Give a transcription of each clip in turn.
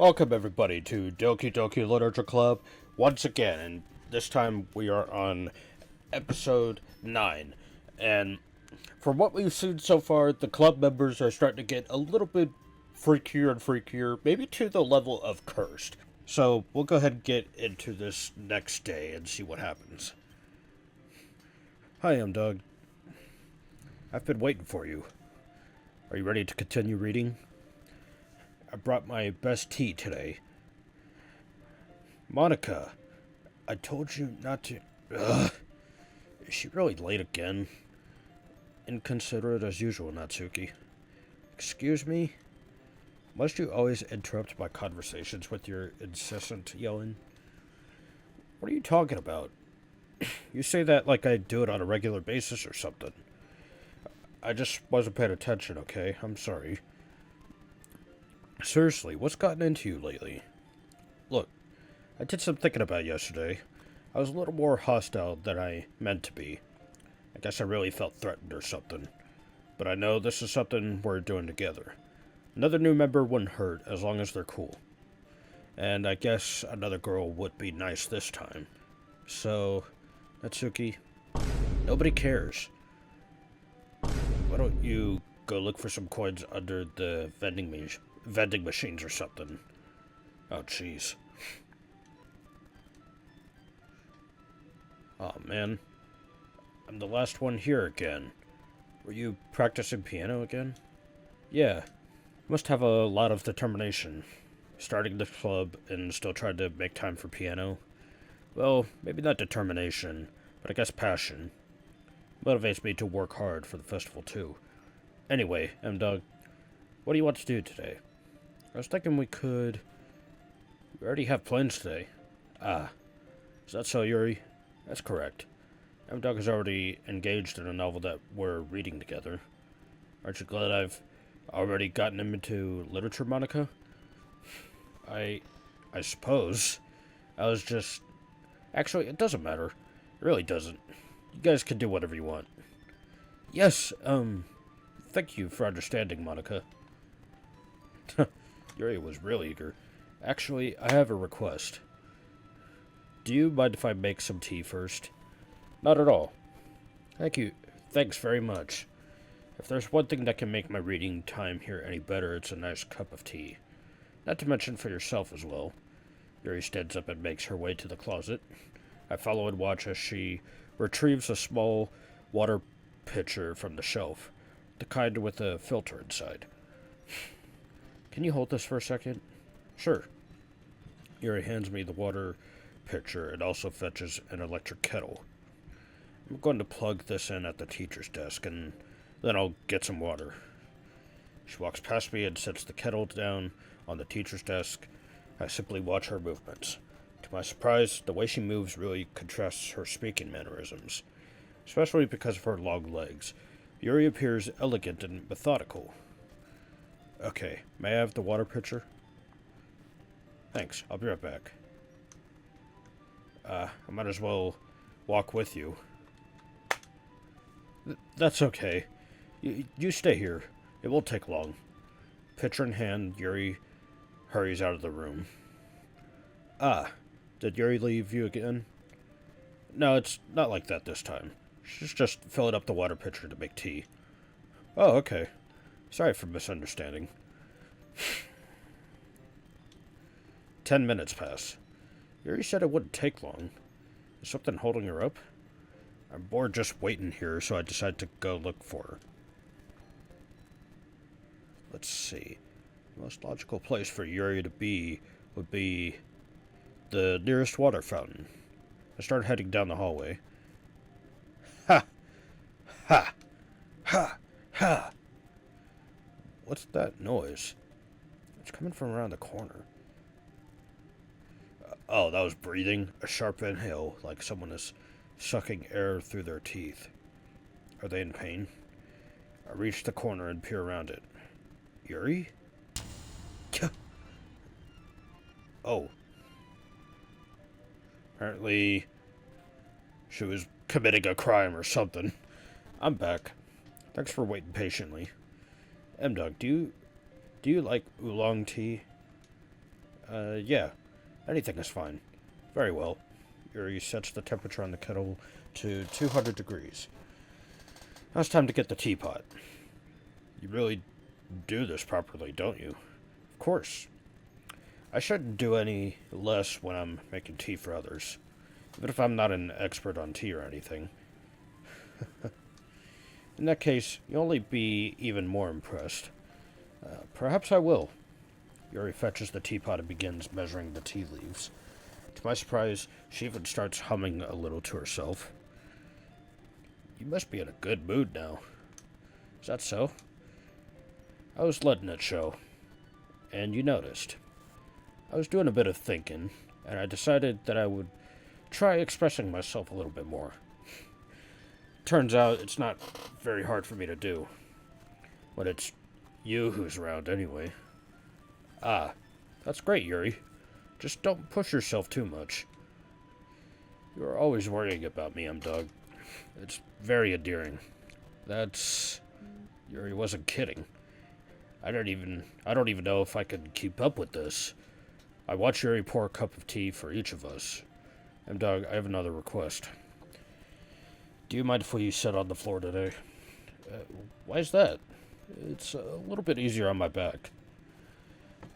Welcome everybody to Doki Doki Literature Club once again, and this time we are on episode 9. And from what we've seen so far, the club members are starting to get a little bit freakier and freakier, maybe to the level of cursed. So we'll go ahead and get into this next day and see what happens. Hi, I'm Doug. I've been waiting for you. Are you ready to continue reading? I brought my best tea today. MONIKA, I told you not to... Ugh. Is she really late again? Inconsiderate as usual, Natsuki. Excuse me? Must you always interrupt my conversations with your incessant yelling? What are you talking about? You say that like I do it on a regular basis or something. I just wasn't paying attention, okay? I'm sorry. Seriously, what's gotten into you lately? Look, I did some thinking about yesterday. I was a little more hostile than I meant to be. I guess I really felt threatened or something. But I know this is something we're doing together. Another new member wouldn't hurt as long as they're cool. And I guess another girl would be nice this time. So, Natsuki, nobody cares. Why don't you go look for some coins under the vending machines or something? Oh, jeez. Oh, man. I'm the last one here again. Were you practicing piano again? Yeah. Must have a lot of determination. Starting the club and still trying to make time for piano. Well, maybe not determination, but I guess passion. Motivates me to work hard for the festival, too. Anyway, M-Dog, what do you want to do today? I was thinking we already have plans today. Ah, is that so, Yuri? That's correct. M-Dog is already engaged in a novel that we're reading together. Aren't you glad I've already gotten him into literature, MONIKA? I suppose. I was just... Actually, it doesn't matter. It really doesn't. You guys can do whatever you want. Yes, thank you for understanding, MONIKA. Yuri was really eager. Actually, I have a request. Do you mind if I make some tea first? Not at all. Thank you. Thanks very much. If there's one thing that can make my reading time here any better, it's a nice cup of tea. Not to mention for yourself as well. Yuri stands up and makes her way to the closet. I follow and watch as she retrieves a small water pitcher from the shelf, the kind with a filter inside. Can you hold this for a second? Sure. Yuri hands me the water pitcher and also fetches an electric kettle. I'm going to plug this in at the teacher's desk, and then I'll get some water. She walks past me and sets the kettle down on the teacher's desk. I simply watch her movements. To my surprise, the way she moves really contrasts her speaking mannerisms, especially because of her long legs. Yuri appears elegant and methodical. Okay, may I have the water pitcher? Thanks, I'll be right back. I might as well walk with you. That's okay. You stay here. It won't take long. Pitcher in hand, Yuri hurries out of the room. Ah, did Yuri leave you again? No, it's not like that this time. She's just filling up the water pitcher to make tea. Oh, okay. Sorry for misunderstanding. 10 minutes pass. Yuri said it wouldn't take long. Is something holding her up? I'm bored just waiting here, so I decide to go look for her. Let's see. The most logical place for Yuri to be would be the nearest water fountain. I start heading down the hallway. Ha! Ha! Ha! Ha! What's that noise? It's coming from around the corner. Oh, that was breathing. A sharp inhale, like someone is sucking air through their teeth. Are they in pain? I reach the corner and peer around it. Yuri? Oh. Apparently, she was committing a crime or something. I'm back. Thanks for waiting patiently. M-Dog, do you like oolong tea? Yeah. Anything is fine. Very well. Yuri sets the temperature on the kettle to 200 degrees. Now it's time to get the teapot. You really do this properly, don't you? Of course. I shouldn't do any less when I'm making tea for others, even if I'm not an expert on tea or anything. In that case, you'll only be even more impressed. Perhaps I will. Yuri fetches the teapot and begins measuring the tea leaves. To my surprise, she even starts humming a little to herself. You must be in a good mood now. Is that so? I was letting it show. And you noticed. I was doing a bit of thinking, and I decided that I would try expressing myself a little bit more. Turns out it's not very hard for me to do. When it's you who's around anyway. Ah, that's great, Yuri. Just don't push yourself too much. You're always worrying about me, dog. It's very endearing. Yuri wasn't kidding. I don't even know if I could keep up with this. I watch Yuri pour a cup of tea for each of us. Dog, I have another request. Do you mind if we sit on the floor today? Why is that? It's a little bit easier on my back.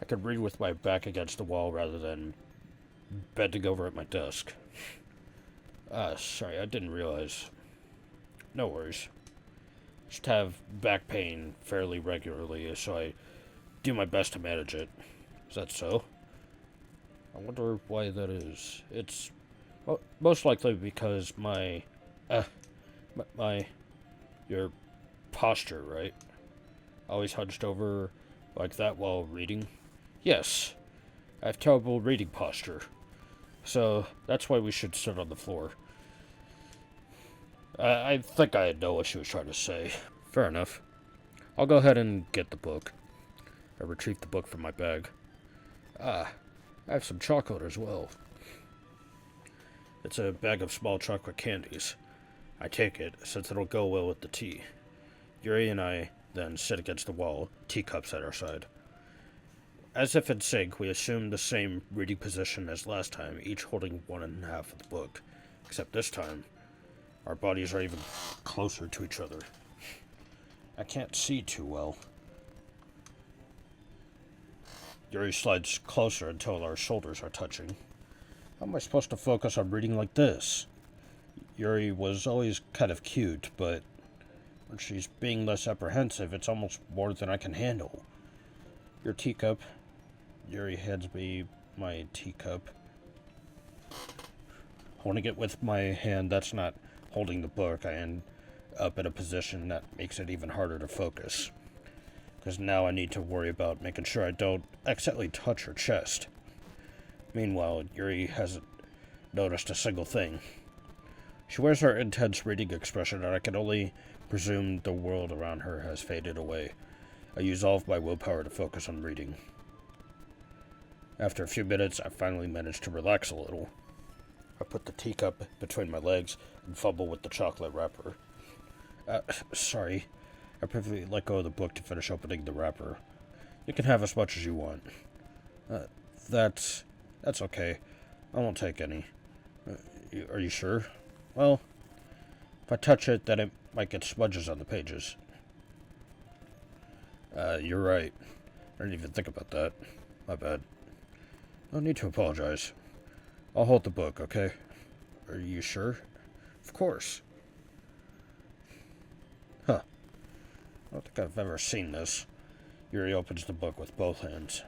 I could read with my back against the wall rather than bending over at my desk. Sorry, I didn't realize. No worries. Just have back pain fairly regularly, so I do my best to manage it. Is that so? I wonder why that is. It's most likely because your posture, right? Always hunched over like that while reading? Yes, I have terrible reading posture. So that's why we should sit on the floor. I think I know what she was trying to say. Fair enough. I'll go ahead and get the book. I retrieved the book from my bag. I have some chocolate as well. It's a bag of small chocolate candies. I take it, since it'll go well with the tea. Yuri and I then sit against the wall, teacups at our side. As if in sync, we assume the same reading position as last time, each holding one and a half of the book. Except this time, our bodies are even closer to each other. I can't see too well. Yuri slides closer until our shoulders are touching. How am I supposed to focus on reading like this? Yuri was always kind of cute, but when she's being less apprehensive, it's almost more than I can handle. Your teacup. Yuri hands me my teacup. Holding it with my hand, that's not holding the book. I end up in a position that makes it even harder to focus. Because now I need to worry about making sure I don't accidentally touch her chest. Meanwhile, Yuri hasn't noticed a single thing. She wears her intense reading expression, and I can only presume the world around her has faded away. I use all of my willpower to focus on reading. After a few minutes, I finally manage to relax a little. I put the teacup between my legs and fumble with the chocolate wrapper. Sorry. I briefly let go of the book to finish opening the wrapper. You can have as much as you want. That's okay. I won't take any. Are you sure? Well, if I touch it, then it might get smudges on the pages. You're right. I didn't even think about that. My bad. No need to apologize. I'll hold the book, okay? Are you sure? Of course. Huh. I don't think I've ever seen this. Yuri opens the book with both hands.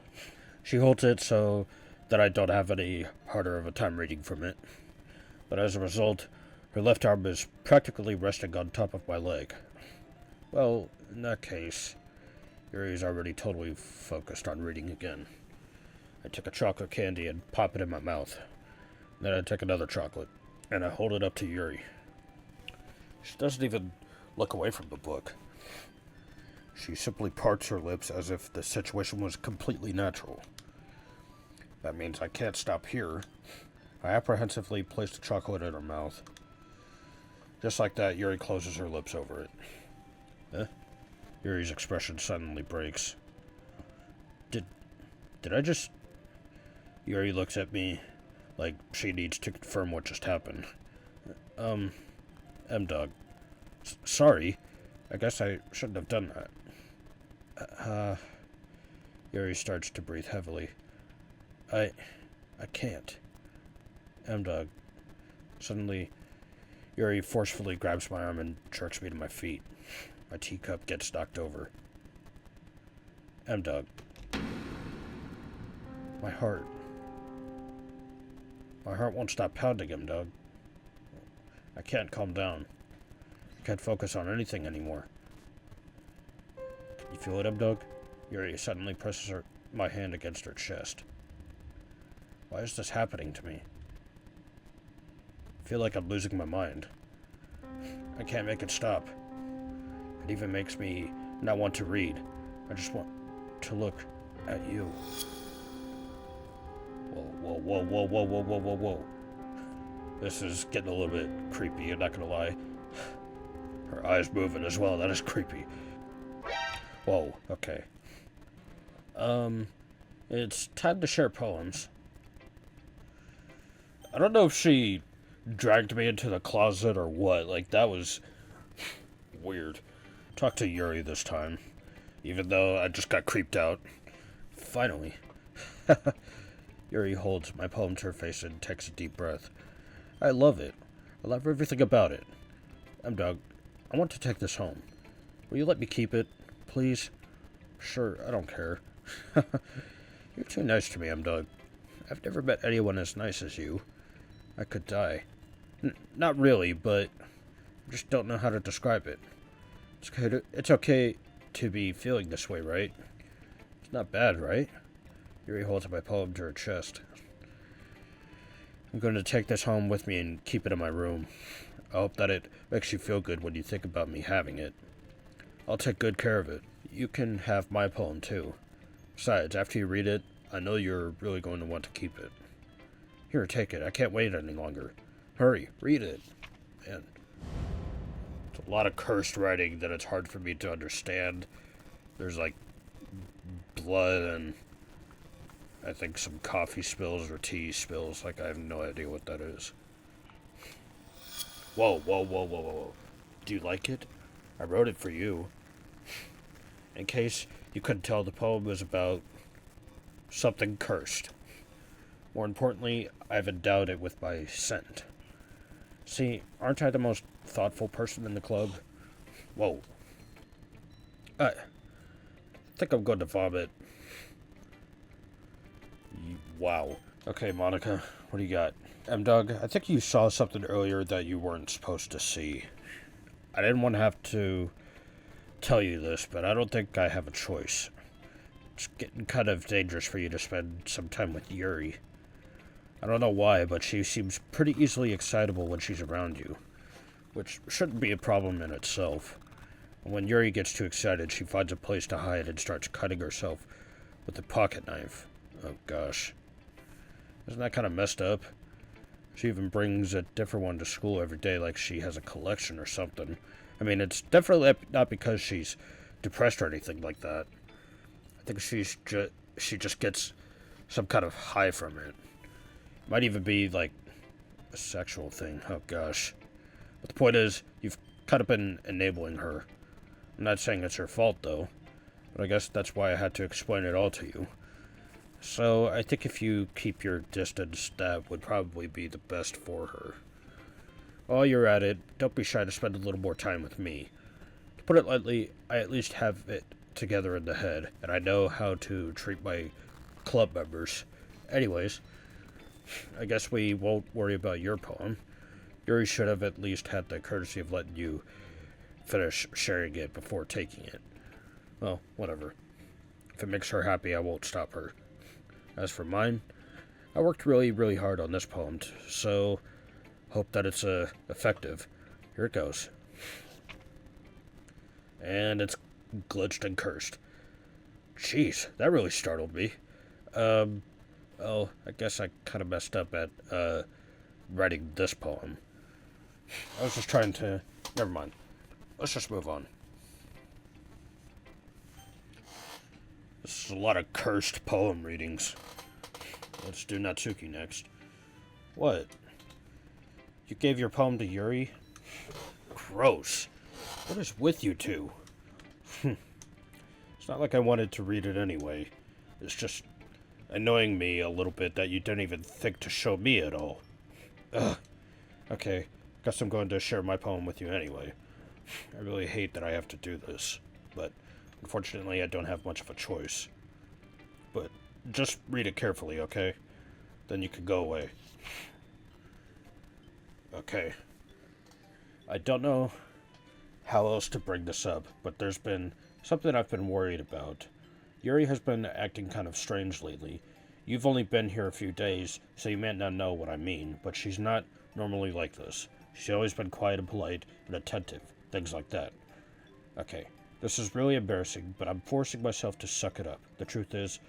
She holds it so that I don't have any harder of a time reading from it. But as a result, her left arm is practically resting on top of my leg. Well, in that case, Yuri's already totally focused on reading again. I take a chocolate candy and pop it in my mouth. Then I take another chocolate, and I hold it up to Yuri. She doesn't even look away from the book. She simply parts her lips as if the situation was completely natural. That means I can't stop here. I apprehensively place the chocolate in her mouth. Just like that, Yuri closes her lips over it. Yuri's expression suddenly breaks. Did I just... Yuri looks at me like she needs to confirm what just happened. M-Dog. Sorry. I guess I shouldn't have done that. Yuri starts to breathe heavily. I can't. M-Dog. Suddenly, Yuri forcefully grabs my arm and jerks me to my feet. My teacup gets knocked over. M-Dog. My heart. My heart won't stop pounding, M-Dog. I can't calm down. I can't focus on anything anymore. Can you feel it, M-Dog? Yuri suddenly presses my hand against her chest. Why is this happening to me? I feel like I'm losing my mind. I can't make it stop. It even makes me not want to read. I just want to look at you. Whoa. This is getting a little bit creepy, I'm not gonna lie. Her eyes moving as well, that is creepy. Whoa, okay. It's time to share poems. I don't know if she dragged me into the closet or what, like, that was weird. Talk to Yuri this time, even though I just got creeped out. Finally. Yuri holds my poem to her face and takes a deep breath. I love it. I love everything about it. M-Dog, I want to take this home. Will you let me keep it, please? Sure, I don't care. You're too nice to me, M-Dog. I've never met anyone as nice as you. I could die. Not really, but I just don't know how to describe it. It's okay to be feeling this way, right? It's not bad, right? Yuri holds my poem to her chest. I'm going to take this home with me and keep it in my room. I hope that it makes you feel good when you think about me having it. I'll take good care of it. You can have my poem, too. Besides, after you read it, I know you're really going to want to keep it. Here, take it. I can't wait any longer. Hurry, read it. Man, it's a lot of cursed writing that it's hard for me to understand. There's, like, blood and I think some coffee spills or tea spills. Like, I have no idea what that is. Whoa. Do you like it? I wrote it for you. In case you couldn't tell, the poem was about something cursed. More importantly, I've endowed it with my scent. See, aren't I the most thoughtful person in the club? Whoa. I think I'm going to vomit. Wow. Okay, Monica, what do you got? M-Dog, I think you saw something earlier that you weren't supposed to see. I didn't want to have to tell you this, but I don't think I have a choice. It's getting kind of dangerous for you to spend some time with Yuri. I don't know why, but she seems pretty easily excitable when she's around you, which shouldn't be a problem in itself. And when Yuri gets too excited, she finds a place to hide and starts cutting herself with a pocket knife. Oh gosh. Isn't that kind of messed up? She even brings a different one to school every day like she has a collection or something. I mean, it's definitely not because she's depressed or anything like that. I think she just gets some kind of high from it. Might even be like a sexual thing. Oh gosh. But the point is, you've kind of been enabling her. I'm not saying it's her fault though, but I guess that's why I had to explain it all to you. So I think if you keep your distance, that would probably be the best for her. While you're at it, don't be shy to spend a little more time with me. To put it lightly, I at least have it together in the head, and I know how to treat my club members. Anyways, I guess we won't worry about your poem. Yuri should have at least had the courtesy of letting you finish sharing it before taking it. Well, whatever. If it makes her happy, I won't stop her. As for mine, I worked really, really hard on this poem, so hope that it's effective. Here it goes. And it's glitched and cursed. Jeez, that really startled me. Oh, I guess I kind of messed up at, writing this poem. I was just trying to... Never mind. Let's just move on. This is a lot of cursed poem readings. let's do Natsuki next. What? You gave your poem to Yuri? Gross. What is with you two? It's not like I wanted to read it anyway. It's just annoying me a little bit that you didn't even think to show me at all. Ugh. Okay, guess I'm going to share my poem with you anyway. I really hate that I have to do this, but unfortunately I don't have much of a choice. But just read it carefully, okay? Then you can go away. Okay. I don't know how else to bring this up, but there's been something I've been worried about. Yuri has been acting kind of strange lately. You've only been here a few days, so you may not know what I mean, but she's not normally like this. She's always been quiet and polite and attentive, things like that. Okay, this is really embarrassing, but I'm forcing myself to suck it up. The truth is,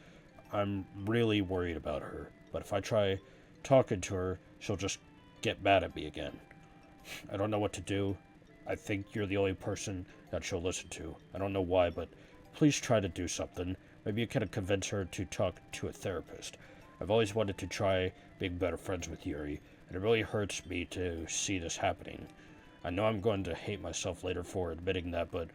I'm really worried about her, but if I try talking to her, she'll just get mad at me again. I don't know what to do. I think you're the only person that she'll listen to. I don't know why, but please try to do something. Maybe you can convince her to talk to a therapist. I've always wanted to try being better friends with Yuri, and it really hurts me to see this happening. I know I'm going to hate myself later for admitting that, but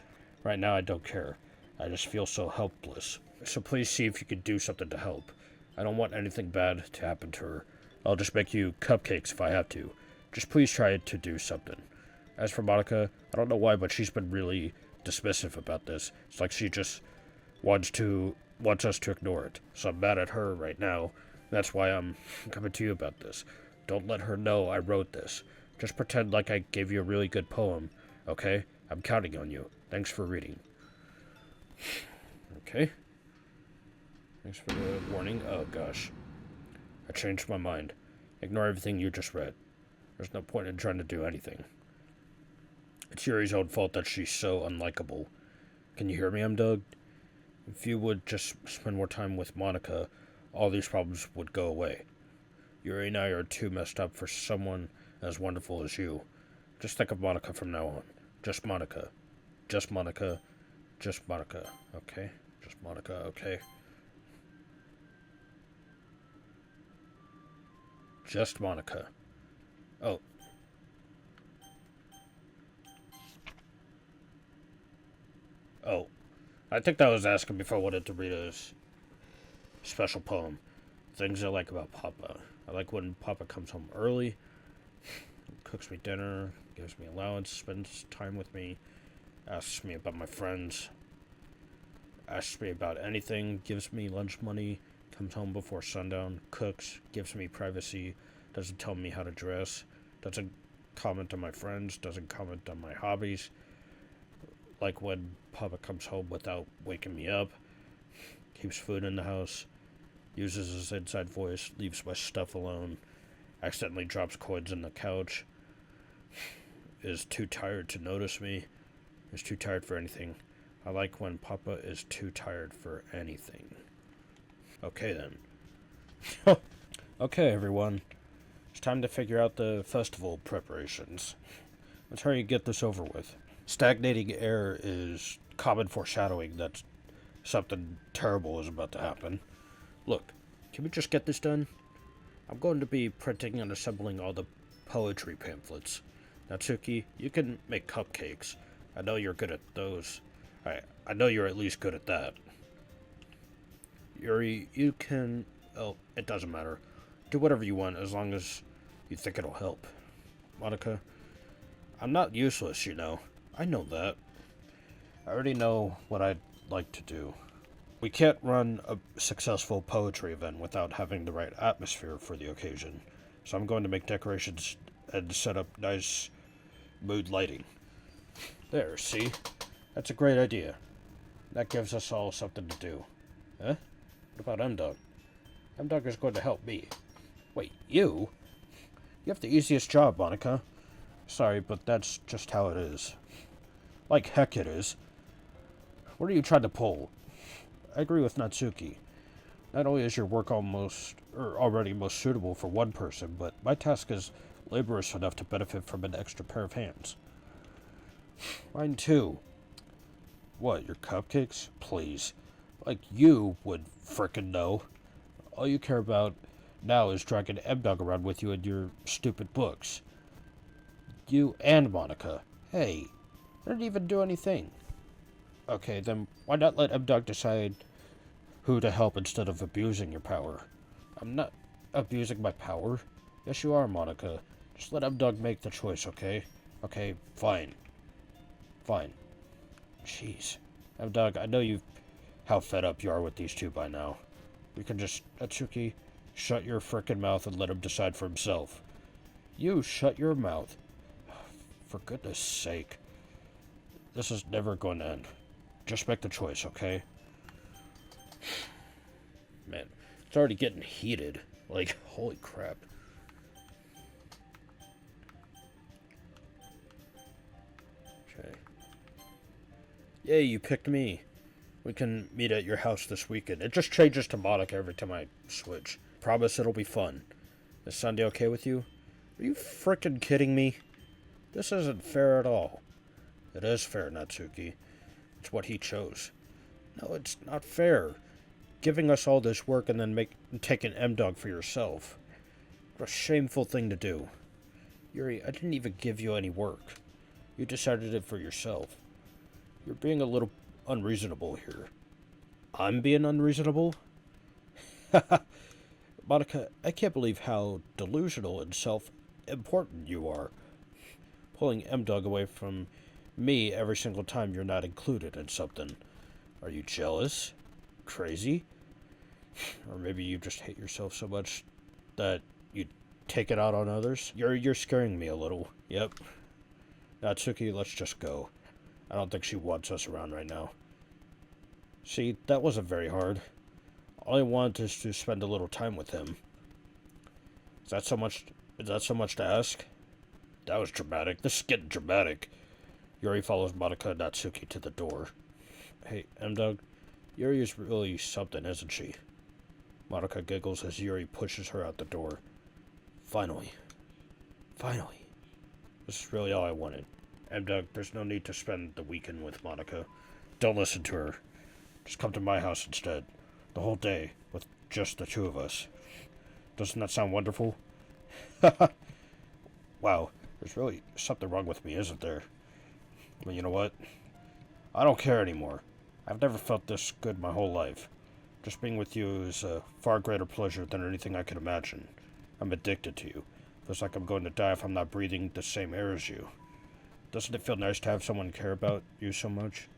right now I don't care. I just feel so helpless. So please see if you can do something to help. I don't want anything bad to happen to her. I'll just make you cupcakes if I have to. Just please try to do something. As for Monika, I don't know why, but she's been really dismissive about this. It's like she just wants us to ignore it. So I'm mad at her right now. That's why I'm coming to you about this. Don't let her know I wrote this. Just pretend like I gave you a really good poem, okay? I'm counting on you. Thanks for reading. Okay. Thanks for the warning. Oh gosh. I changed my mind. Ignore everything you just read. There's no point in trying to do anything. It's Yuri's own fault that she's so unlikable. Can you hear me, Doug? If you would just spend more time with Monika, all these problems would go away. Yuri and I are too messed up for someone as wonderful as you. Just think of Monika from now on. Just Monika. Just Monika. Just Monika. Okay? Just Monika, okay? Just Monika. Oh. Oh. I think that was asking before I wanted to read a special poem. Things I like about Papa. I like when Papa comes home early, cooks me dinner, gives me allowance, spends time with me, asks me about my friends, asks me about anything, gives me lunch money, comes home before sundown, cooks, gives me privacy, doesn't tell me how to dress, doesn't comment on my friends, doesn't comment on my hobbies, like when Papa comes home without waking me up, keeps food in the house, uses his inside voice, leaves my stuff alone, accidentally drops coins on the couch, is too tired to notice me, is too tired for anything. I like when Papa is too tired for anything. Okay then. Okay everyone, it's time to figure out the festival preparations. Let's hurry and get this over with. Stagnating air is common foreshadowing that something terrible is about to happen. Look, can we just get this done? I'm going to be printing and assembling all the poetry pamphlets. Natsuki, you can make cupcakes. I know you're good at those. I know you're at least good at that. Yuri, you can... Oh, it doesn't matter. Do whatever you want as long as you think it'll help. Monika, I'm not useless, you know. I know that. I already know what I'd like to do. We can't run a successful poetry event without having the right atmosphere for the occasion, so I'm going to make decorations and set up nice mood lighting. There, see? That's a great idea. That gives us all something to do. Huh? What about M-Dog? M-Dog is going to help me. Wait, you? You have the easiest job, Monika. Sorry, but that's just how it is. Like heck it is. What are you trying to pull? I agree with Natsuki. Not only is your work already most suitable for one person, but my task is laborious enough to benefit from an extra pair of hands. Mine too. What, your cupcakes? Please. Like you would frickin' know. All you care about now is dragging M-Dog around with you in your stupid books. You and Monika. Hey, I didn't even do anything. Okay, then why not let M-Dog decide who to help instead of abusing your power? I'm not abusing my power. Yes, you are, Monika. Just let M-Dog make the choice, okay? Okay, fine. Fine. Jeez. M-Dog, I know how fed up you are with these two by now. We can just, Natsuki, shut your frickin' mouth and let him decide for himself. You shut your mouth. For goodness sake. This is never going to end. Just make the choice, okay? Man, it's already getting heated. Like, holy crap. Okay. Yay, you picked me. We can meet at your house this weekend. It just changes to Monika every time I switch. Promise it'll be fun. Is Sunday okay with you? Are you frickin' kidding me? This isn't fair at all. It is fair, Natsuki. It's what he chose. No, it's not fair. Giving us all this work and then taking M-Dog for yourself. What a shameful thing to do. Yuri, I didn't even give you any work. You decided it for yourself. You're being a little unreasonable here. I'm being unreasonable? Monika, I can't believe how delusional and self-important you are. Pulling M-Dog away from me every single time you're not included in something. Are you jealous? Crazy? Or maybe you just hate yourself so much that you take it out on others? You're scaring me a little. Yep. Natsuki, let's just go. I don't think she wants us around right now. See, that wasn't very hard. All I want is to spend a little time with him. Is that so much to ask? That was dramatic. This is getting dramatic. Yuri follows Monika and Natsuki to the door. Hey, M-Dog, Yuri is really something, isn't she? Monika giggles as Yuri pushes her out the door. Finally. Finally. This is really all I wanted. M-Dog, there's no need to spend the weekend with Monika. Don't listen to her. Just come to my house instead. The whole day, with just the two of us. Doesn't that sound wonderful? Wow, there's really something wrong with me, isn't there? Well, you know what? I don't care anymore. I've never felt this good my whole life. Just being with you is a far greater pleasure than anything I could imagine. I'm addicted to you. Feels like I'm going to die if I'm not breathing the same air as you. Doesn't it feel nice to have someone care about you so much?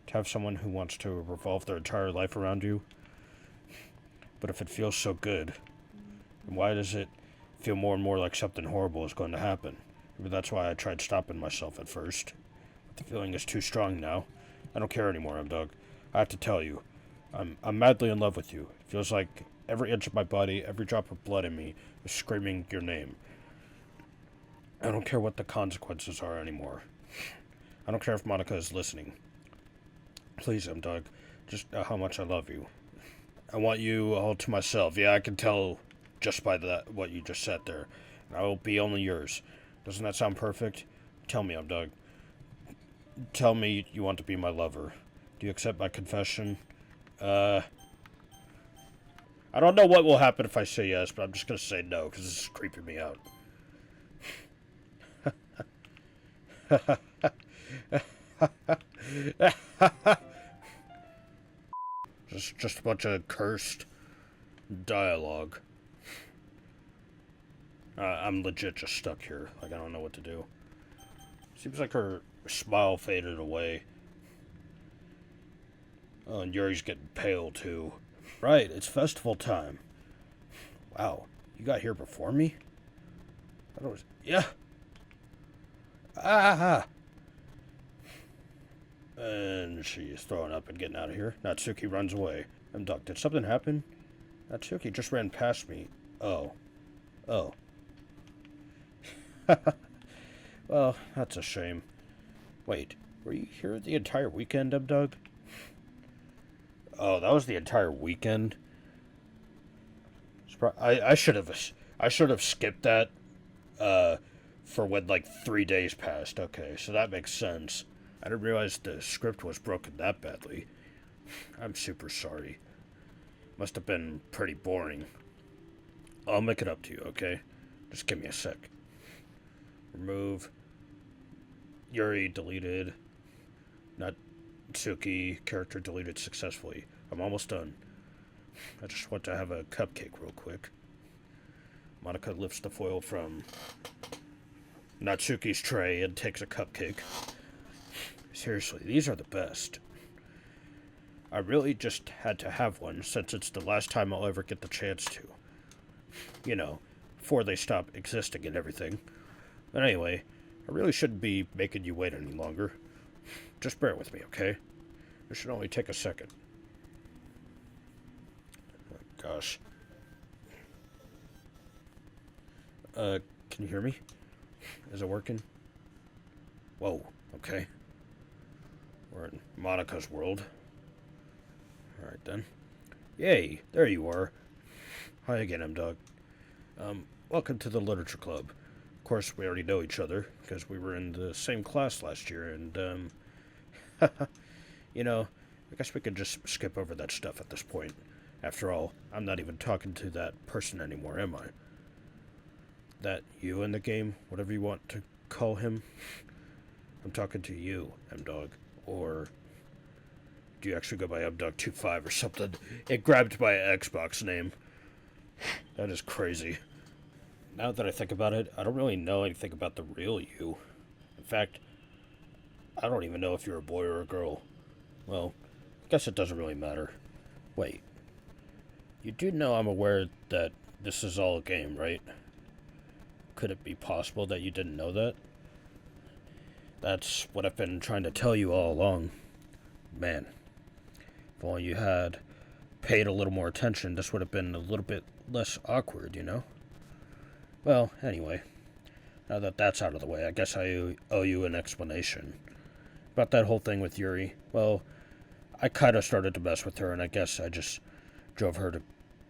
To have someone who wants to revolve their entire life around you? But if it feels so good, then why does it feel more and more like something horrible is going to happen? Maybe that's why I tried stopping myself at first. But the feeling is too strong now. I don't care anymore, M-Dog. I have to tell you, I'm madly in love with you. It feels like every inch of my body, every drop of blood in me is screaming your name. I don't care what the consequences are anymore. I don't care if Monika is listening. Please, M-Dog, just know how much I love you. I want you all to myself. Yeah, I can tell just by what you just said there. And I will be only yours. Doesn't that sound perfect? Tell me, M-Dog. Tell me you want to be my lover. Do you accept my confession? I don't know what will happen if I say yes, but I'm just going to say no, because this is creeping me out. Just a bunch of cursed dialogue. I'm legit just stuck here. Like, I don't know what to do. Seems like her smile faded away. Oh, and Yuri's getting pale, too. Right, it's festival time. Wow, you got here before me? I thought it was... Yeah! Ah! And she's throwing up and getting out of here. Natsuki runs away. M-Dog, did something happen? Natsuki just ran past me. Oh. Oh. Well, that's a shame. Wait, were you here the entire weekend, M-Dog? Oh, that was the entire weekend? I should have skipped that, for when, like, 3 days passed. Okay, so that makes sense. I didn't realize the script was broken that badly. I'm super sorry. Must have been pretty boring. I'll make it up to you, okay? Just give me a sec. Remove. Yuri deleted. Natsuki character deleted successfully. I'm almost done. I just want to have a cupcake real quick. Monika lifts the foil from Natsuki's tray and takes a cupcake. Seriously, these are the best. I really just had to have one since it's the last time I'll ever get the chance to. You know, before they stop existing and everything. But anyway, I really shouldn't be making you wait any longer. Just bear with me, okay? It should only take a second. Oh my gosh. Can you hear me? Is it working? Whoa, okay. We're in Monika's world. Alright then. Yay, there you are. Hi again, M-Dog. Welcome to the Literature Club. Of course, we already know each other, because we were in the same class last year, and, you know, I guess we could just skip over that stuff at this point. After all, I'm not even talking to that person anymore, am I? That you in the game, whatever you want to call him. I'm talking to you, M-Dog. Or do you actually go by M-Dog25 or something? It grabbed my Xbox name. That is crazy. Now that I think about it, I don't really know anything about the real you. In fact, I don't even know if you're a boy or a girl. Well, I guess it doesn't really matter. Wait. You do know I'm aware that this is all a game, right? Could it be possible that you didn't know that? That's what I've been trying to tell you all along. Man, if only you had paid a little more attention, this would have been a little bit less awkward, you know? Well, anyway, now that that's out of the way, I guess I owe you an explanation. About that whole thing with Yuri, well, I kind of started to mess with her, and I guess I just drove her to...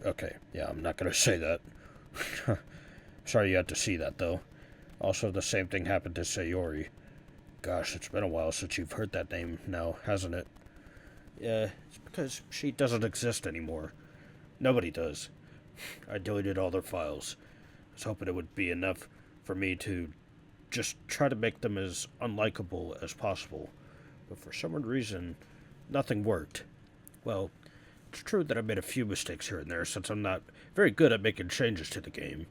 Okay, yeah, I'm not going to say that. Sorry you had to see that, though. Also, the same thing happened to Sayori. Gosh, it's been a while since you've heard that name now, hasn't it? Yeah, it's because she doesn't exist anymore. Nobody does. I deleted all their files. I was hoping it would be enough for me to just try to make them as unlikable as possible. But for some reason, nothing worked. Well, it's true that I made a few mistakes here and there since I'm not very good at making changes to the game.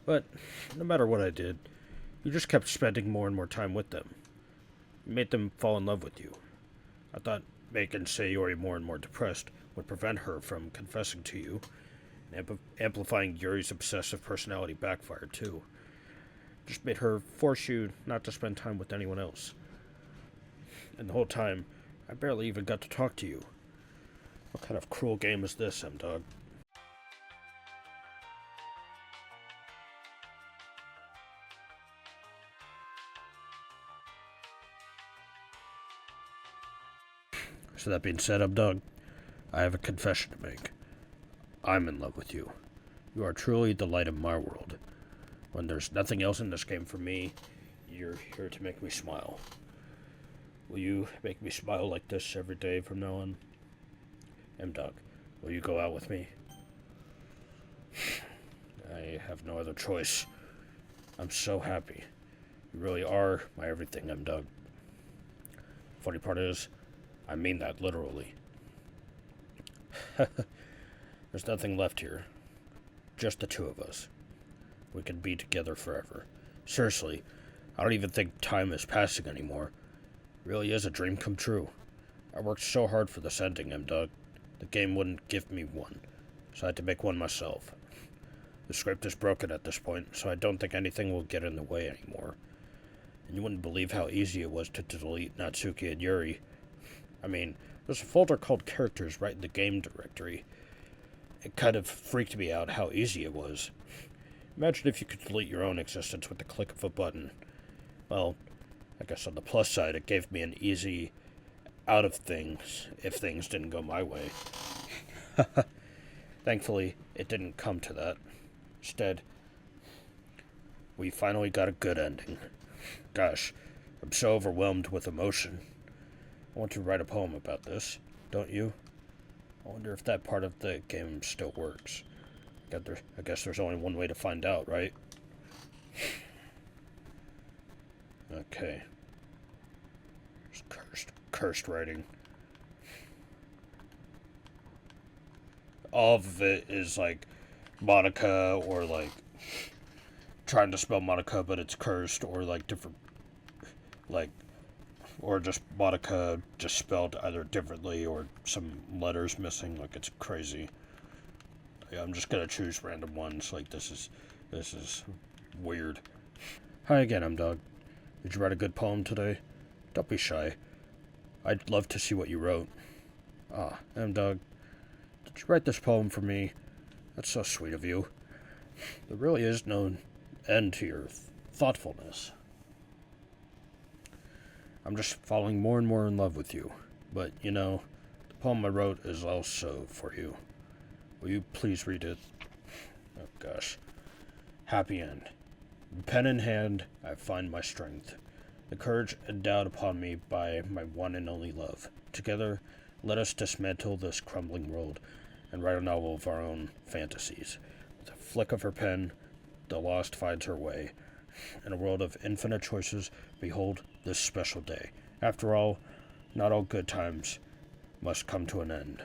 But no matter what I did, you just kept spending more and more time with them. You made them fall in love with you. I thought making Sayori more and more depressed would prevent her from confessing to you. And amplifying Yuri's obsessive personality backfired, too. Just made her force you not to spend time with anyone else. And the whole time, I barely even got to talk to you. What kind of cruel game is this, M-Dog? So that being said, M-Dog, I have a confession to make. I'm in love with you. You are truly the light of my world. When there's nothing else in this game for me, you're here to make me smile. Will you make me smile like this every day from now on? M-Dog, will you go out with me? I have no other choice. I'm so happy. You really are my everything, M-Dog. Funny part is, I mean that literally. There's nothing left here. Just the two of us. We can be together forever. Seriously, I don't even think time is passing anymore. It really is a dream come true. I worked so hard for this ending, M-Dog. The game wouldn't give me one, so I had to make one myself. The script is broken at this point, so I don't think anything will get in the way anymore. And you wouldn't believe how easy it was to delete Natsuki and Yuri. I mean, there's a folder called Characters right in the game directory. It kind of freaked me out how easy it was. Imagine if you could delete your own existence with the click of a button. Well, I guess on the plus side, it gave me an easy out of things if things didn't go my way. Thankfully, it didn't come to that. Instead, we finally got a good ending. Gosh, I'm so overwhelmed with emotion. I want to write a poem about this, don't you? I wonder if that part of the game still works. I I guess there's only one way to find out, right? Okay. It's cursed writing. All of it is like Monica, or like trying to spell Monica, but it's cursed, or like different, like, or just Monica just spelled either differently or some letters missing. Like, it's crazy. Yeah, I'm just gonna choose random ones. Like, this is weird. Hi again, M-Dog. Did you write a good poem today? Don't be shy. I'd love to see what you wrote. Ah, M-Dog, did you write this poem for me? That's so sweet of you. There really is no end to your thoughtfulness. I'm just falling more and more in love with you. But, you know, the poem I wrote is also for you. Will you please read it? Oh, gosh. Happy end. Pen in hand, I find my strength. The courage endowed upon me by my one and only love. Together, let us dismantle this crumbling world and write a novel of our own fantasies. With a flick of her pen, the lost finds her way. In a world of infinite choices, behold this special day. After all, not all good times must come to an end.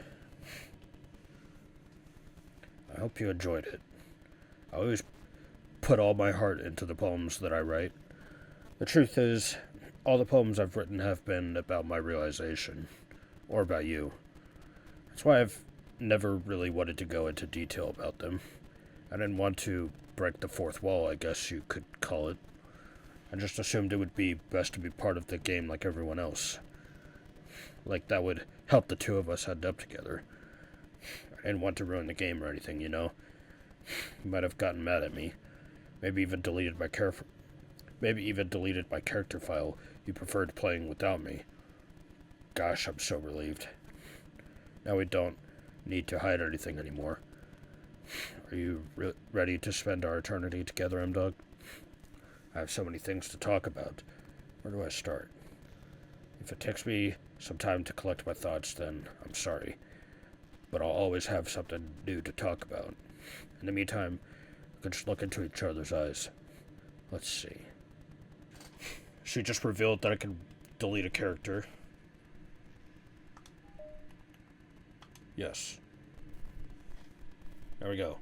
I hope you enjoyed it. I always put all my heart into the poems that I write. The truth is, all the poems I've written have been about my realization, or about you. That's why I've never really wanted to go into detail about them. I didn't want to break the fourth wall, I guess you could call it. I just assumed it would be best to be part of the game like everyone else. Like that would help the two of us end up together. I didn't want to ruin the game or anything, you know? You might have gotten mad at me. Maybe even deleted my character file you preferred playing without me. Gosh, I'm so relieved. Now we don't need to hide anything anymore. Are you ready to spend our eternity together, M-Dog? I have so many things to talk about. Where do I start? If it takes me some time to collect my thoughts, then I'm sorry. But I'll always have something new to talk about. In the meantime, we can just look into each other's eyes. Let's see. She just revealed that I can delete a character. Yes. There we go.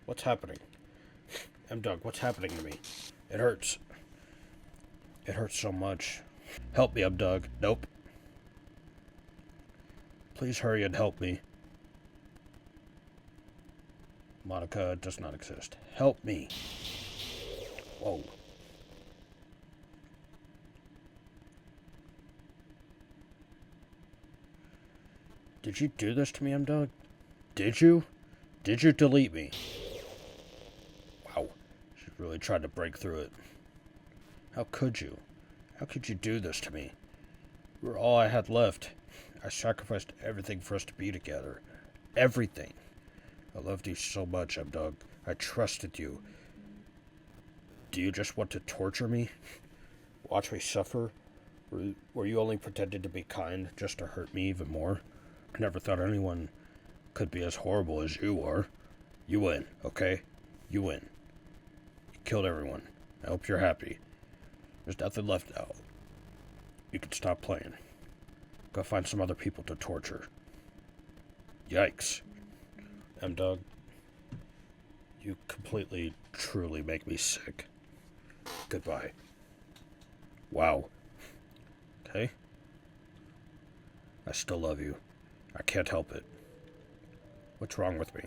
What's happening? M-Dog, what's happening to me? It hurts. It hurts so much. Help me, M-Dog. Nope. Please hurry and help me. Monika does not exist. Help me. Whoa. Did you do this to me, M-Dog? Did you? Did you delete me? Wow. She really tried to break through it. How could you? How could you do this to me? You were all I had left. I sacrificed everything for us to be together. Everything. I loved you so much, M-Dog. I trusted you. Do you just want to torture me? Watch me suffer? Were you only pretending to be kind just to hurt me even more? I never thought anyone could be as horrible as you are. You win, okay? You win. You killed everyone. I hope you're happy. There's nothing left now. You can stop playing. Go find some other people to torture. Yikes. M-Dog, you completely, truly make me sick. Goodbye. Wow. Okay? I still love you. I can't help it. What's wrong with me?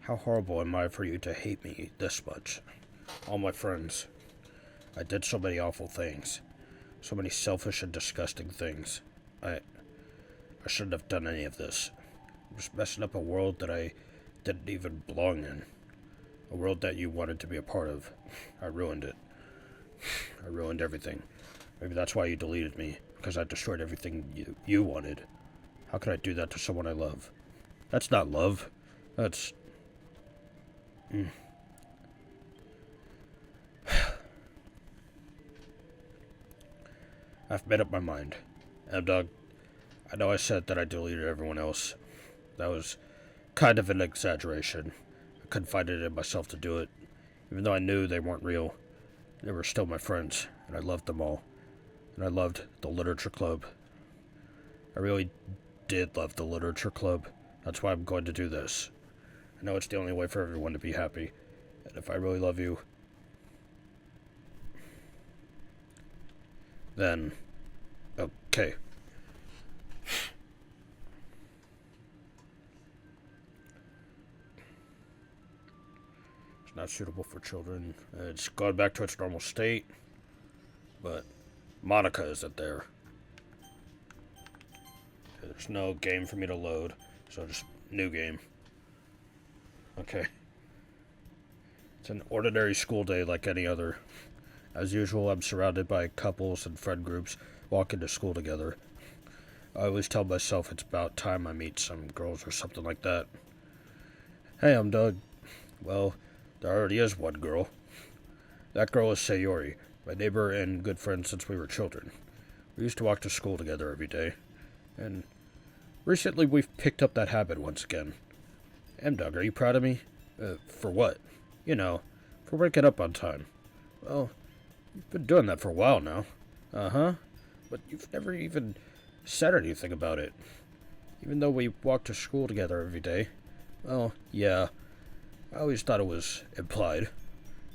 How horrible am I for you to hate me this much? All my friends. I did so many awful things. So many selfish and disgusting things. I shouldn't have done any of this. I'm just messing up a world that I didn't even belong in. A world that you wanted to be a part of. I ruined it. I ruined everything. Maybe that's why you deleted me. Because I destroyed everything you wanted. How could I do that to someone I love? That's not love. That's... I've made up my mind. M-Dog, I know I said that I deleted everyone else. That was kind of an exaggeration. I couldn't find it in myself to do it. Even though I knew they weren't real, they were still my friends, and I loved them all. And I loved the literature club. I really did love the literature club. That's why I'm going to do this. I know it's the only way for everyone to be happy. And if I really love you, then okay. It's not suitable for children. It's gone back to its normal state. But MONIKA isn't there. There's no game for me to load, so just new game. Okay. It's an ordinary school day like any other. As usual, I'm surrounded by couples and friend groups walking to school together. I always tell myself it's about time I meet some girls or something like that. Hey, I'm Doug. Well, there already is one girl. That girl is Sayori, my neighbor and good friend since we were children. We used to walk to school together every day. And recently we've picked up that habit once again. Doug, are you proud of me? For what? You know, for waking up on time. Well, you've been doing that for a while now. Uh-huh. But you've never even said anything about it. Even though we walk to school together every day. Well, yeah. I always thought it was implied.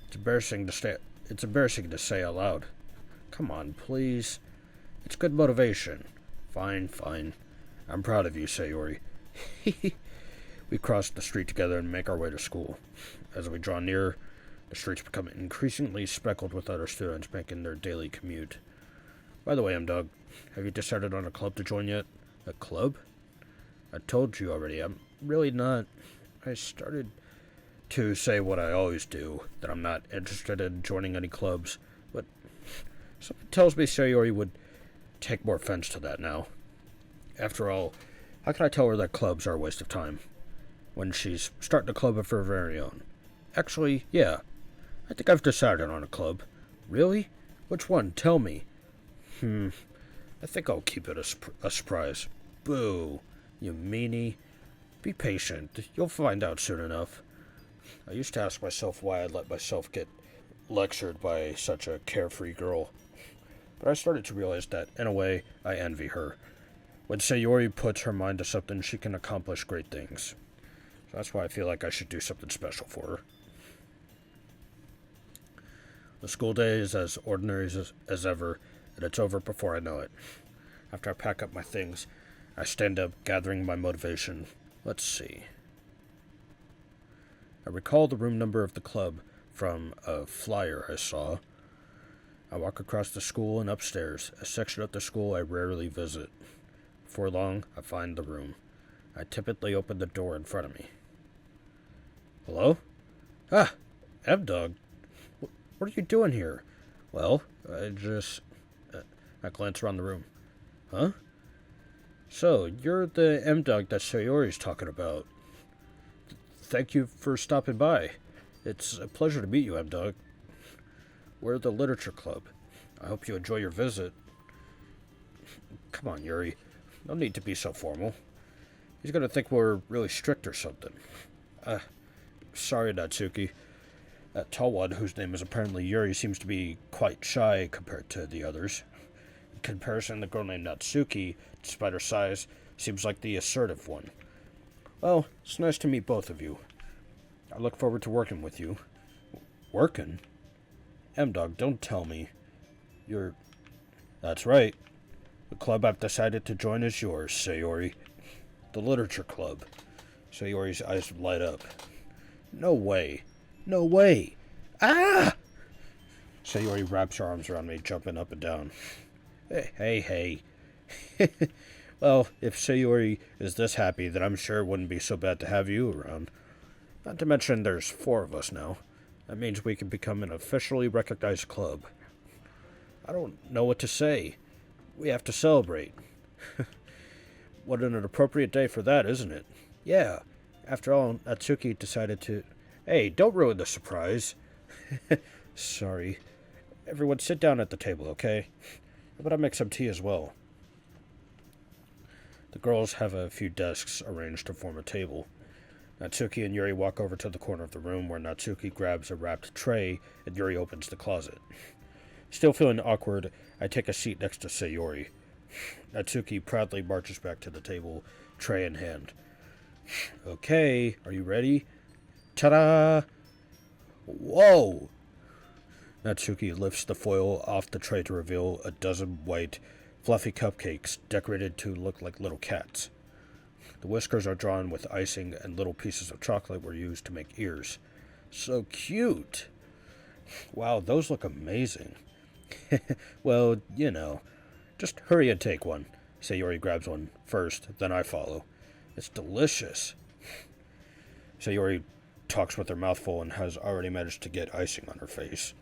It's embarrassing to say out loud. Come on, please. It's good motivation. Fine. I'm proud of you, Sayori. We cross the street together and make our way to school. As we draw near, the streets become increasingly speckled with other students making their daily commute. By the way, Doug. Have you decided on a club to join yet? A club? I told you already, I'm really not. I started to say what I always do, that I'm not interested in joining any clubs, but something tells me Sayori would take more offense to that now. After all, how can I tell her that clubs are a waste of time when she's starting a club of her very own? Actually, yeah, I think I've decided on a club. Really? Which one? Tell me. I think I'll keep it a surprise. Boo, you meanie. Be patient. You'll find out soon enough. I used to ask myself why I'd let myself get lectured by such a carefree girl. But I started to realize that, in a way, I envy her. When Sayori puts her mind to something, she can accomplish great things. So that's why I feel like I should do something special for her. The school day is as ordinary as ever, and it's over before I know it. After I pack up my things, I stand up, gathering my motivation. Let's see. I recall the room number of the club from a flyer I saw. I walk across the school and upstairs, a section of the school I rarely visit. Before long, I find the room. I timidly open the door in front of me. Hello? Ah, M-Dog. What are you doing here? Well, I glance around the room. Huh? So, you're the M-Dog that Sayori's talking about. Thank you for stopping by. It's a pleasure to meet you, M-Dog. We're the Literature Club. I hope you enjoy your visit. Come on, Yuri. No need to be so formal. He's gonna think we're really strict or something. Sorry, Natsuki. That tall one, whose name is apparently Yuri, seems to be quite shy compared to the others. In comparison, the girl named Natsuki, despite her size, seems like the assertive one. Well, it's nice to meet both of you. I look forward to working with you. Working? M-Dog, don't tell me. That's right. The club I've decided to join is yours, Sayori. The Literature Club. Sayori's eyes light up. No way. No way. Ah! Sayori wraps her arms around me, jumping up and down. Hey. Well, if Sayori is this happy, then I'm sure it wouldn't be so bad to have you around. Not to mention there's 4 of us now. That means we can become an officially recognized club. I don't know what to say. We have to celebrate. What an appropriate day for that, isn't it? Yeah. After all, Natsuki decided to... Hey, don't ruin the surprise. Sorry. Everyone sit down at the table, okay? How about I make some tea as well? The girls have a few desks arranged to form a table. Natsuki and Yuri walk over to the corner of the room where Natsuki grabs a wrapped tray and Yuri opens the closet. Still feeling awkward, I take a seat next to Sayori. Natsuki proudly marches back to the table, tray in hand. Okay, are you ready? Ta-da! Whoa! Natsuki lifts the foil off the tray to reveal a dozen white, fluffy cupcakes decorated to look like little cats. The whiskers are drawn with icing and little pieces of chocolate were used to make ears. So cute! Wow, those look amazing. Well, just hurry and take one. Sayori grabs one first, then I follow. It's delicious. Sayori talks with her mouth full and has already managed to get icing on her face.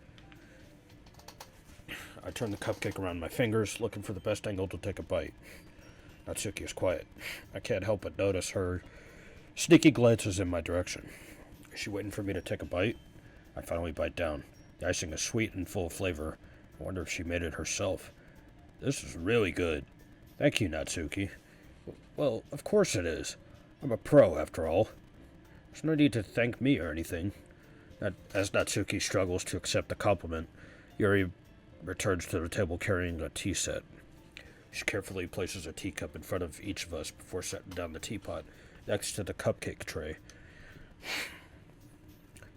I turn the cupcake around my fingers, looking for the best angle to take a bite. Natsuki is quiet. I can't help but notice her sneaky glances in my direction. Is she waiting for me to take a bite? I finally bite down. The icing is sweet and full of flavor. I wonder if she made it herself. This is really good. Thank you, Natsuki. Well, of course it is. I'm a pro, after all. There's no need to thank me or anything. As Natsuki struggles to accept the compliment, Yuri returns to the table carrying a tea set. She carefully places a teacup in front of each of us before setting down the teapot next to the cupcake tray.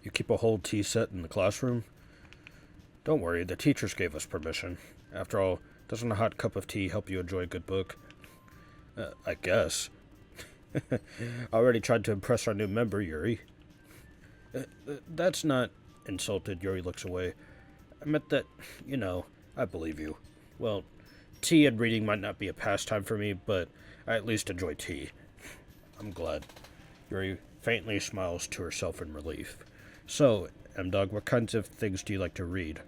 You keep a whole tea set in the classroom? Don't worry, the teachers gave us permission. After all, doesn't a hot cup of tea help you enjoy a good book? I guess. I already tried to impress our new member, Yuri. That's not... Insulted, Yuri looks away. I meant that, I believe you. Well, tea and reading might not be a pastime for me, but I at least enjoy tea. I'm glad. Yuri faintly smiles to herself in relief. So, M-Dog, what kinds of things do you like to read?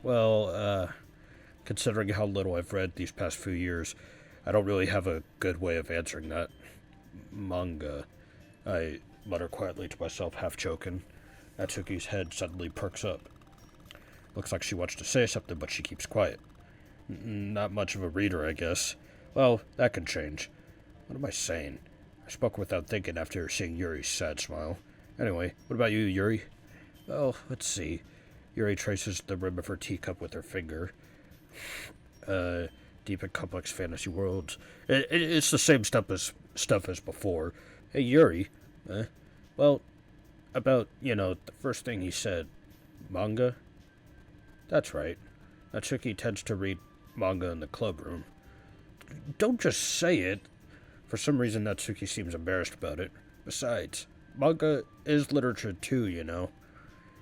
Well, considering how little I've read these past few years, I don't really have a good way of answering that. Manga, I mutter quietly to myself, half choking. Natsuki's head suddenly perks up. Looks like she wants to say something, but she keeps quiet. Not much of a reader, I guess. Well, that can change. What am I saying? I spoke without thinking after seeing Yuri's sad smile. Anyway, what about you, Yuri? Well, let's see. Yuri traces the rim of her teacup with her finger. Deep and complex fantasy worlds. It's the same stuff as before. Hey, Yuri. Well, about, the first thing he said. Manga? That's right. Natsuki tends to read manga in the club room. Don't just say it. For some reason, Natsuki seems embarrassed about it. Besides, manga is literature too,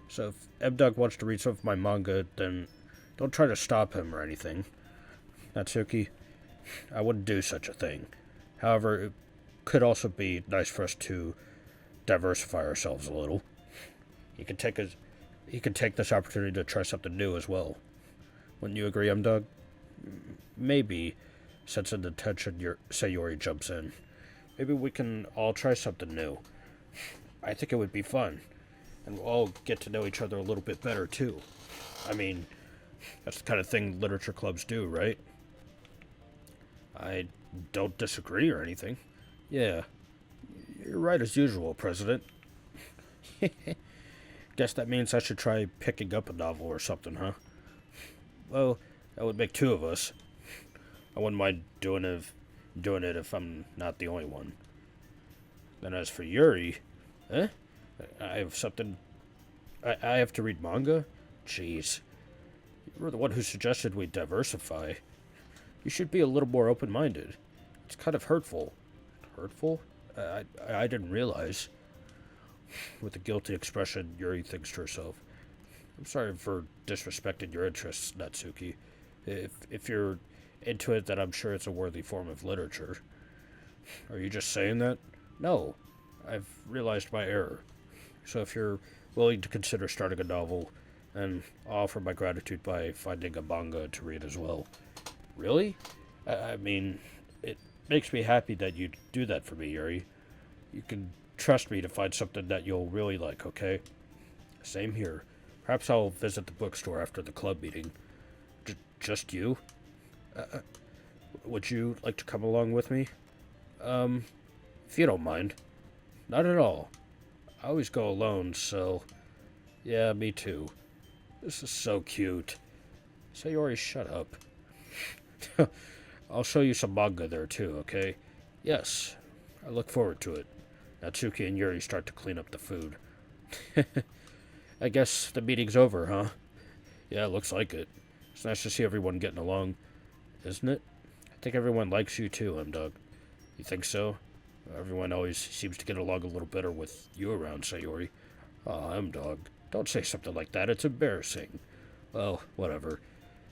So if M-Dog wants to read some of my manga, then don't try to stop him or anything. Natsuki, I wouldn't do such a thing. However, it could also be nice for us to diversify ourselves a little. He can take this opportunity to try something new as well. Wouldn't you agree, M-Dog? Maybe, sensing the tension, Sayori jumps in. Maybe we can all try something new. I think it would be fun. And we'll all get to know each other a little bit better, too. I mean, that's the kind of thing literature clubs do, right? I don't disagree or anything. Yeah, you're right as usual, President. Guess that means I should try picking up a novel or something, huh? Well, that would make two of us. I wouldn't mind doing it if I'm not the only one. Then as for Yuri, I have something... I have to read manga? Jeez. You were the one who suggested we diversify. You should be a little more open-minded. It's kind of hurtful. Hurtful? I didn't realize. With a guilty expression, Yuri thinks to herself. I'm sorry for disrespecting your interests, Natsuki. If you're into it, then I'm sure it's a worthy form of literature. Are you just saying that? No. I've realized my error. So if you're willing to consider starting a novel, then I'll offer my gratitude by finding a manga to read as well. Really? I mean, it makes me happy that you'd do that for me, Yuri. You can trust me to find something that you'll really like, okay? Same here. Perhaps I'll visit the bookstore after the club meeting. Just you? Would you like to come along with me? If you don't mind. Not at all. I always go alone, so... Yeah, me too. This is so cute. Sayori, shut up. I'll show you some manga there too, okay? Yes, I look forward to it. Natsuki and Yuri start to clean up the food. I guess the meeting's over, huh? Yeah, looks like it. It's nice to see everyone getting along, isn't it? I think everyone likes you too, M-Dog. You think so? Everyone always seems to get along a little better with you around, Sayori. Aw, M-Dog. Don't say something like that. It's embarrassing. Well, whatever.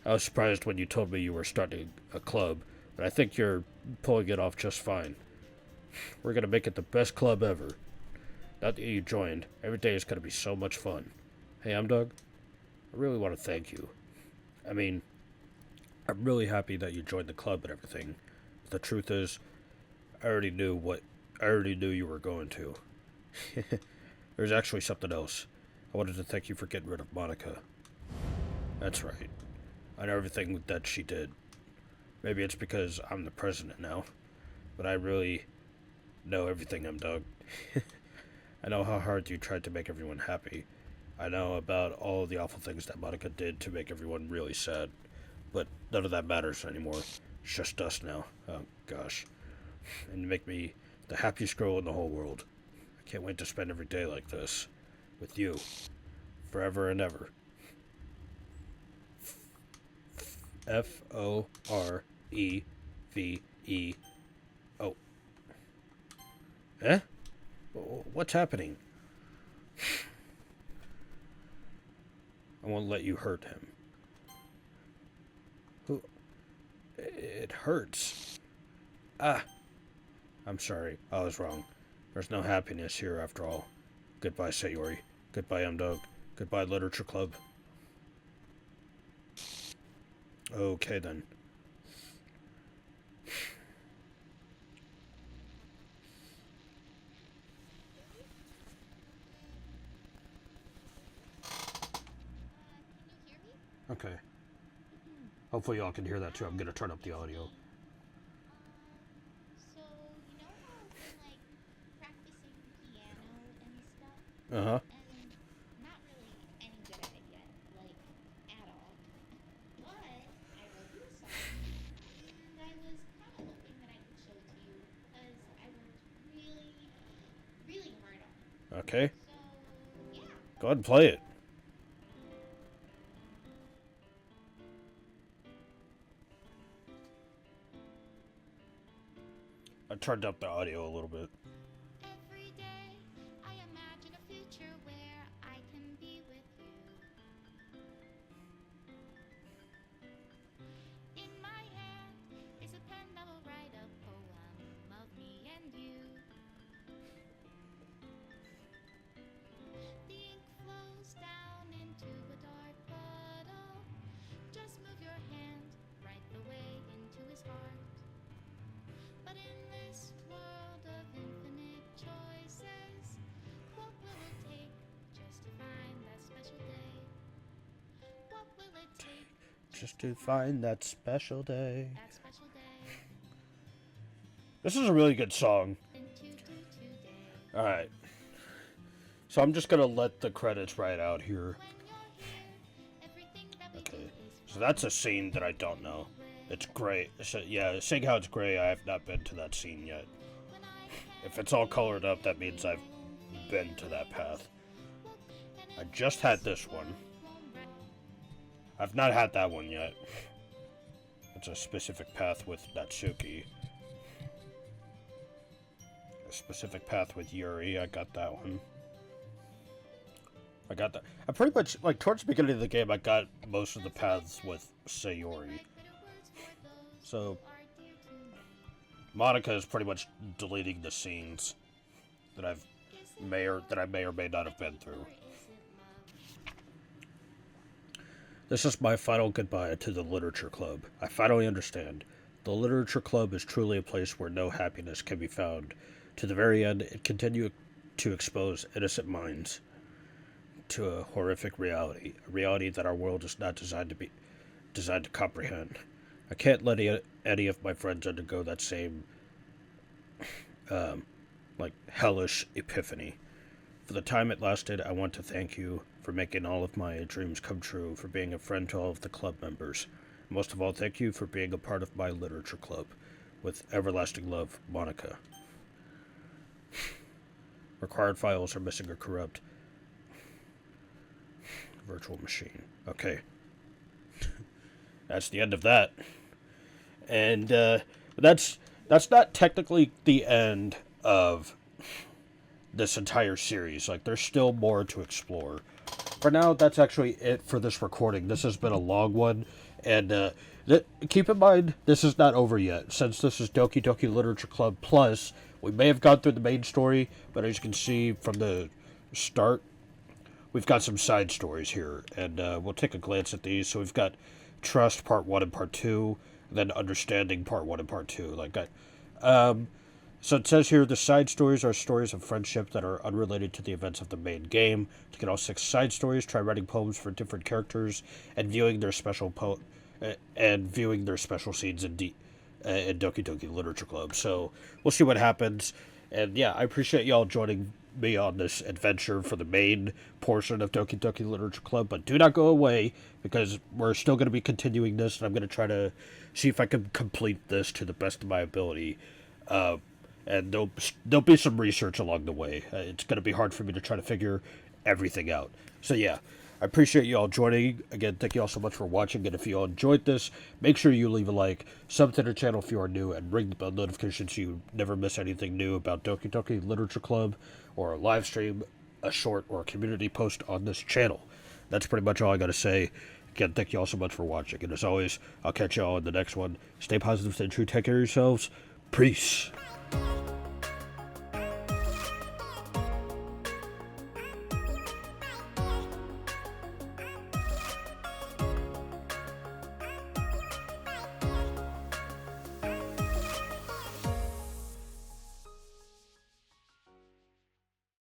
I was surprised when you told me you were starting a club, but I think you're pulling it off just fine. We're gonna make it the best club ever. Now that you joined, every day is gonna be so much fun. Hey, M-Dog, I really want to thank you. I mean, I'm really happy that you joined the club and everything. The truth is, I already knew you were going to. There's actually something else. I wanted to thank you for getting rid of MONIKA. That's right. I know everything that she did. Maybe it's because I'm the president now, but I really know everything, M-Dog. I know how hard you tried to make everyone happy. I know about all the awful things that MONIKA did to make everyone really sad, but none of that matters anymore. It's just us now. Oh, gosh. And you make me the happiest girl in the whole world. I can't wait to spend every day like this. With you. Forever and ever. F-O-R-E-V-E-O. Eh? What's happening? I won't let you hurt him. Who? It hurts. Ah. I'm sorry. I was wrong. There's no happiness here after all. Goodbye, Sayori. Goodbye, M-Dog. Goodbye, Literature Club. Okay, then. Okay. Hopefully y'all can hear that too. I'm gonna turn up the audio. So, you know how I've been like practicing piano and stuff? Uh-huh. And not really any good at it yet, like at all. But I wrote you a song and I was kind of hoping that I could show it to you because I worked really, really hard on it. Okay. So, yeah. Go ahead and play it. I turned up the audio a little bit. Every day I imagine a future where I can be with you. In my hand is a pen that will write a poem of me and you. The ink flows down into a dark puddle. Just move your hand right the way into his heart. But in this world of infinite choices, what will it take just to find that special day? What will it take Just to find that special day. that special day? This is a really good song. Into today. Alright. So I'm just gonna let the credits right out here. When you're here, everything that we do Okay. is So that's a scene that I don't know. It's great. So, yeah, saying how it's gray, I have not been to that scene yet. when I If it's all colored up, that means I've been to that path. I just had this one. I've not had that one yet. It's a specific path with Natsuki. A specific path with Yuri. I got that one. I got that. I pretty much, like, towards the beginning of the game, I got most of the paths with Sayori. So, MONIKA is pretty much deleting the scenes that I may or may not have been through. This is my final goodbye to the Literature Club. I finally understand. The Literature Club is truly a place where no happiness can be found. To the very end, it continued to expose innocent minds to a horrific reality, a reality that our world is not designed to comprehend. I can't let any of my friends undergo that same like, hellish epiphany. For the time it lasted, I want to thank you for making all of my dreams come true, for being a friend to all of the club members. Most of all, thank you for being a part of my literature club. With everlasting love, Monica. Required files are missing or corrupt. Virtual machine. Okay. That's the end of that. And that's not technically the end of this entire series. Like, there's still more to explore. For now, that's actually it for this recording. This has been a long one, and keep in mind, this is not over yet. Since this is Doki Doki Literature Club Plus, we may have gone through the main story, but as you can see from the start, we've got some side stories here, and we'll take a glance at these. So we've got Trust Part 1 and Part 2, and then Understanding Part 1 and Part 2. So it says here, the side stories are stories of friendship that are unrelated to the events of the main game. To get all 6 side stories, try writing poems for different characters and viewing their special scenes in Doki Doki Literature Club. So we'll see what happens. And yeah, I appreciate y'all joining me on this adventure for the main portion of Doki Doki Literature Club. But do not go away, because we're still going to be continuing this, and I'm going to try to see if I can complete this to the best of my ability. And there'll be some research along the way. It's going to be hard for me to try to figure everything out. So yeah, I appreciate you all joining. Again, thank you all so much for watching. And if you all enjoyed this, make sure you leave a like, sub to the channel if you are new, and ring the bell notification so you never miss anything new about Doki Doki Literature Club, or a live stream, a short, or a community post on this channel. That's pretty much all I got to say. Again, thank you all so much for watching. And as always, I'll catch you all in the next one. Stay positive, stay true, take care of yourselves. Peace.